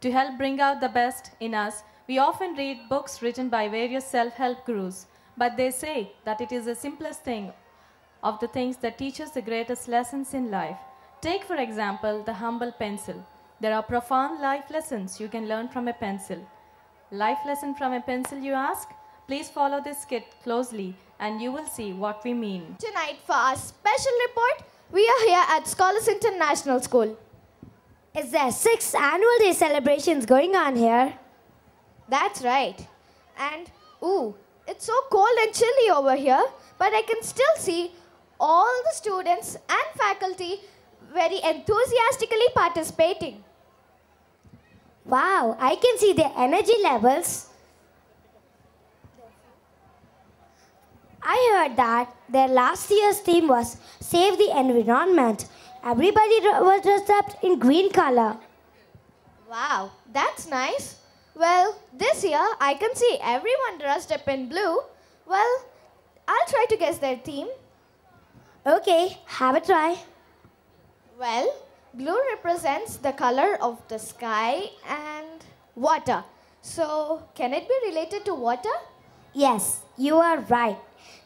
To help bring out the best in us, we often read books written by various self-help gurus, but they say that it is the simplest thing of the things that teach us the greatest lessons in life. Take, for example, the humble pencil. There are profound life lessons you can learn from a pencil. Life lesson from a pencil, you ask? Please follow this skit closely and you will see what we mean. Tonight for our special report, we are here at Scholars International School. Is there 6th annual day celebrations going on here? That's right. And, ooh, it's so cold and chilly over here, but I can still see all the students and faculty very enthusiastically participating. Wow, I can see their energy levels. I heard that their last year's theme was Save the Environment. Everybody was dressed up in green color. Wow, that's nice. Well, this year I can see everyone dressed up in blue. Well, I'll try to guess their theme. Okay, have a try. Well, blue represents the color of the sky and water. So, can it be related to water? Yes, you are right.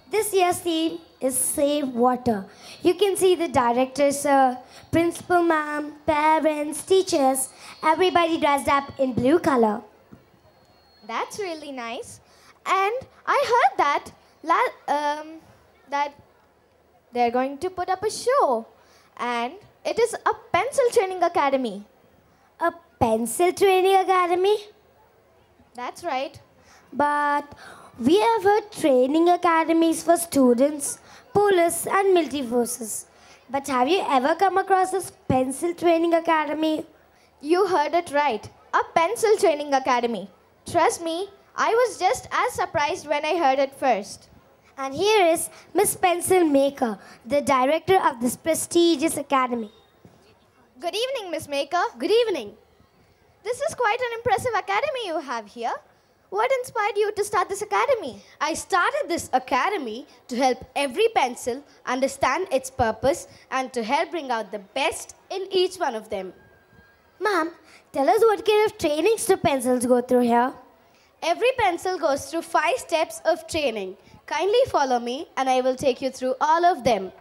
This year's theme is Save Water. You can see the director, sir, principal ma'am, parents, teachers, everybody dressed up in blue color. That's really nice. And I heard that they're going to put up a show. And it is a pencil training academy. A pencil training academy? That's right. But we have heard training academies for students, police and military forces. But have you ever come across this pencil training academy? You heard it right. A pencil training academy. Trust me, I was just as surprised when I heard it first. And here is Miss Pencil Maker, the director of this prestigious academy. Good evening, Miss Maker. Good evening. This is quite an impressive academy you have here. What inspired you to start this academy? I started this academy to help every pencil understand its purpose and to help bring out the best in each one of them. Ma'am, tell us what kind of trainings do pencils go through here? Every pencil goes through 5 steps of training. Kindly follow me and I will take you through all of them.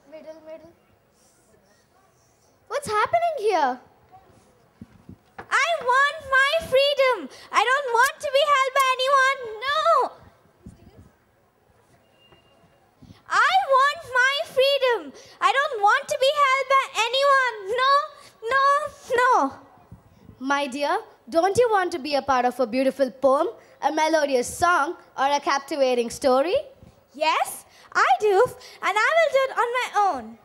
Middle. What's happening here? I want my freedom. I don't want to be held by anyone. No. I want my freedom. I don't want to be held by anyone. No. My dear, don't you want to be a part of a beautiful poem, a melodious song, or a captivating story? Yes, I do. And I will do it on my own.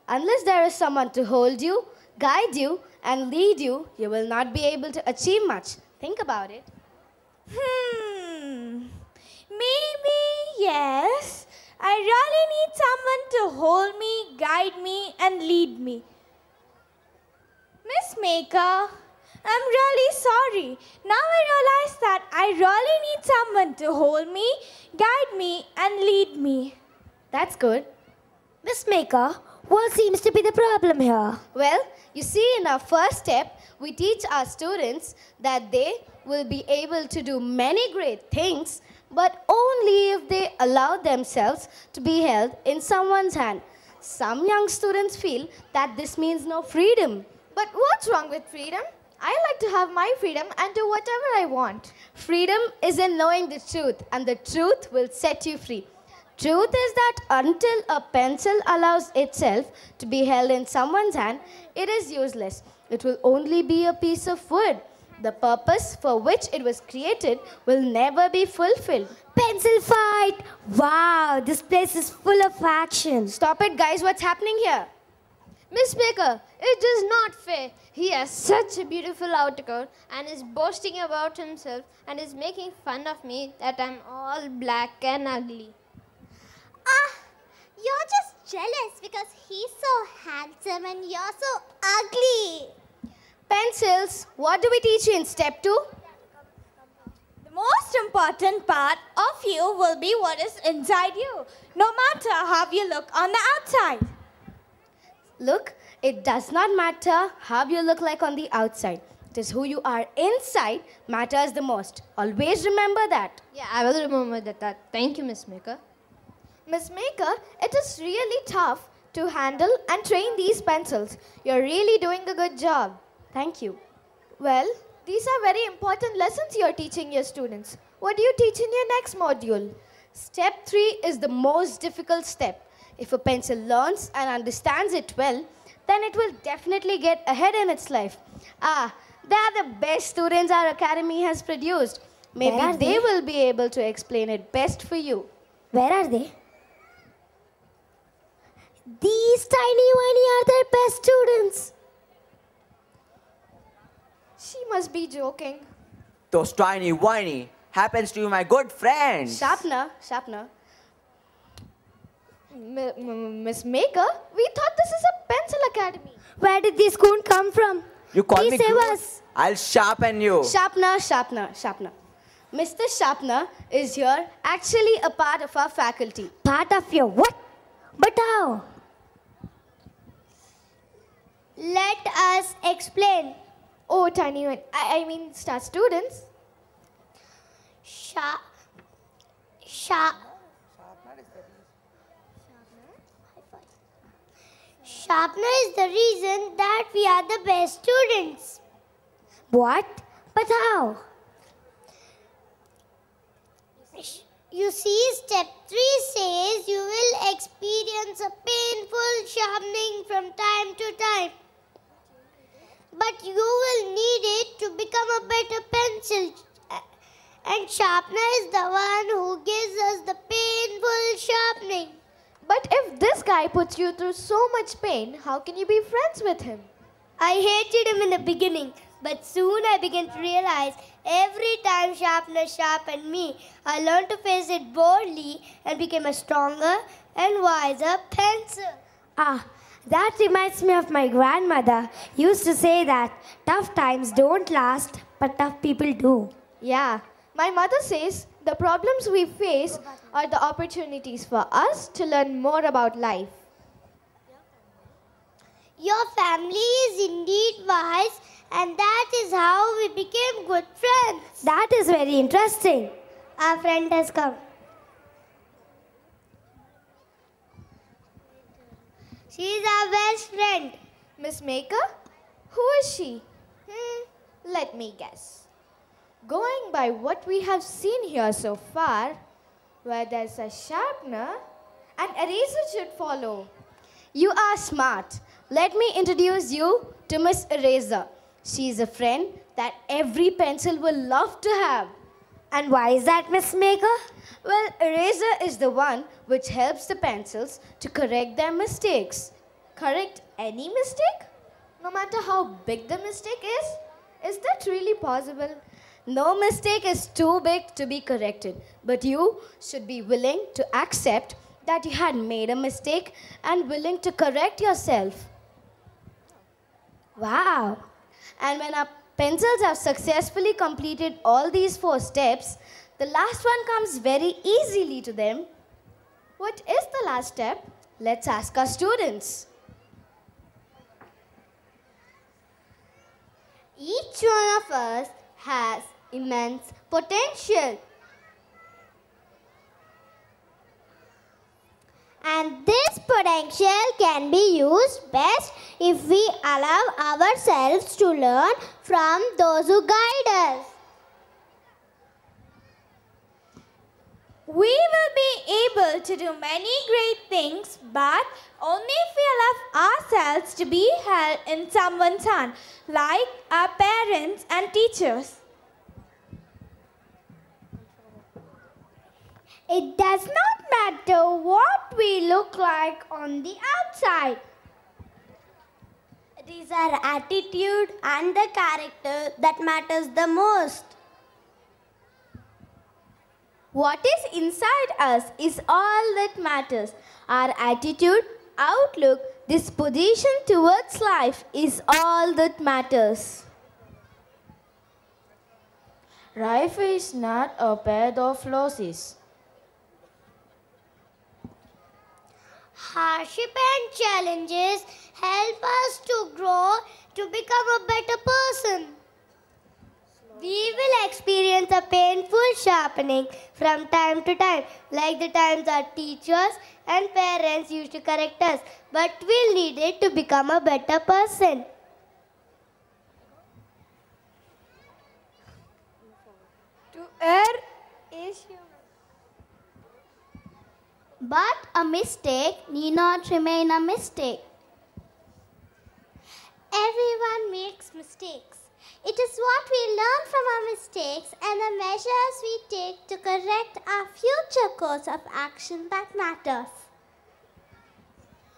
Unless there is someone to hold you, guide you, and lead you, you will not be able to achieve much. Think about it. Maybe yes. I really need someone to hold me, guide me, and lead me. Miss Maker, I'm really sorry. Now I realize that I really need someone to hold me, guide me, and lead me. That's good. Miss Maker, what seems to be the problem here? Well, you see, in our first step, we teach our students that they will be able to do many great things, but only if they allow themselves to be held in someone's hand. Some young students feel that this means no freedom. But what's wrong with freedom? I like to have my freedom and do whatever I want. Freedom is in knowing the truth, and the truth will set you free. Truth is that until a pencil allows itself to be held in someone's hand, it is useless. It will only be a piece of wood. The purpose for which it was created will never be fulfilled. Pencil fight! Wow, this place is full of action. Stop it, guys. What's happening here? Miss Baker, it is not fair. He has such a beautiful outcoat and is boasting about himself and is making fun of me that I'm all black and ugly. You're just jealous because he's so handsome and you're so ugly. Pencils, what do we teach you in step 2? The most important part of you will be what is inside you, no matter how you look on the outside. Look, it does not matter how you look like on the outside. It is who you are inside matters the most. Always remember that. Yeah, I will remember that. Thank you, Miss Maker. Miss Maker, it is really tough to handle and train these pencils. You're really doing a good job. Thank you. Well, these are very important lessons you're teaching your students. What do you teach in your next module? Step 3 is the most difficult step. If a pencil learns and understands it well, then it will definitely get ahead in its life. They are the best students our academy has produced. Maybe they will be able to explain it best for you. Where are they? These tiny whiny are their best students. She must be joking. Those tiny whiny happens to be my good friends. Sharpener. Miss Maker, we thought this is a pencil academy. Where did this coon come from? You call Please me save good? us. I'll sharpen you. Sharpener. Mr. Sharpener is here, actually a part of our faculty. Part of your what? But how? Let us explain. Oh, tiny one. I mean, star students. Sharpener is the reason that we are the best students. What? But how? You see, step 3 says you will experience a painful sharpening from time to time. But you will need it to become a better pencil. And sharpener is the one who gives us the painful sharpening. But if this guy puts you through so much pain, how can you be friends with him? I hated him in the beginning, but soon I began to realize every time sharpener sharpened me, I learned to face it boldly and became a stronger and wiser pencil. That reminds me of my grandmother used to say that tough times don't last, but tough people do. Yeah, my mother says the problems we face are the opportunities for us to learn more about life. Your family is indeed wise, and that is how we became good friends. That is very interesting. Our friend has come. She is our best friend. Miss Maker? Who is she? Let me guess. Going by what we have seen here so far, where there's a sharpener, an eraser should follow. You are smart. Let me introduce you to Miss Eraser. She is a friend that every pencil will love to have. And why is that, Miss Maker? Well, eraser is the one which helps the pencils to correct their mistakes. Correct any mistake? No matter how big the mistake is? Is that really possible? No mistake is too big to be corrected, but you should be willing to accept that you had made a mistake and willing to correct yourself. Wow. And when our pencils have successfully completed all these 4 steps, the last one comes very easily to them. What is the last step? Let's ask our students. Each one of us has immense potential. And this potential can be used best if we allow ourselves to learn from those who guide us. We will be able to do many great things, but only if we allow ourselves to be held in someone's hand, like our parents and teachers. It does not matter what we look like on the outside. It is our attitude and the character that matters the most. What is inside us is all that matters. Our attitude, outlook, disposition towards life is all that matters. Life is not a bed of roses. Hardship and challenges help us to grow to become a better person. We will experience a painful sharpening from time to time, like the times our teachers and parents used to correct us, but we'll need it to become a better person. To err is human. But a mistake need not remain a mistake. Everyone makes mistakes. It is what we learn from our mistakes and the measures we take to correct our future course of action that matters.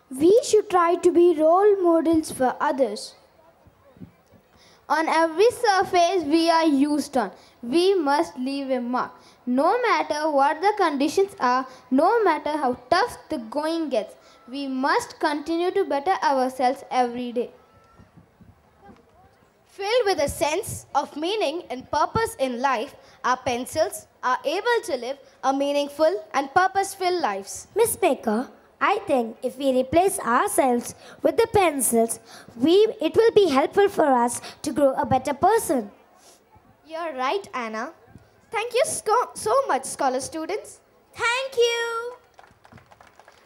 We should try to be role models for others. On every surface we are used on, we must leave a mark. No matter what the conditions are, no matter how tough the going gets, we must continue to better ourselves every day. Filled with a sense of meaning and purpose in life, our pencils are able to live a meaningful and purposeful lives. Miss Baker, I think if we replace ourselves with the pencils, it will be helpful for us to grow a better person. You're right, Anna. Thank you so much, scholar students. Thank you.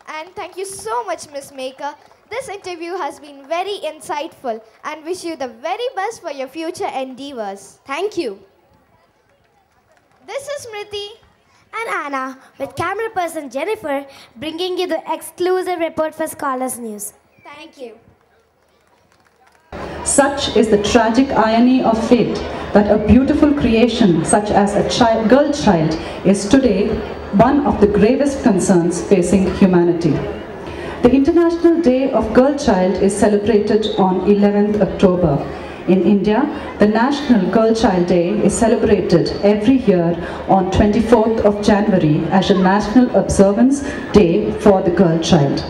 And thank you so much, Miss Maker. This interview has been very insightful and wish you the very best for your future endeavors. Thank you. This is Smriti And Anna, with camera person Jennifer, bringing you the exclusive report for Scholars News. Thank you. Such is the tragic irony of fate that a beautiful creation such as a girl child is today one of the gravest concerns facing humanity. The International Day of Girl Child is celebrated on 11th October. In India, the National Girl Child Day is celebrated every year on 24th of January as a national observance day for the girl child.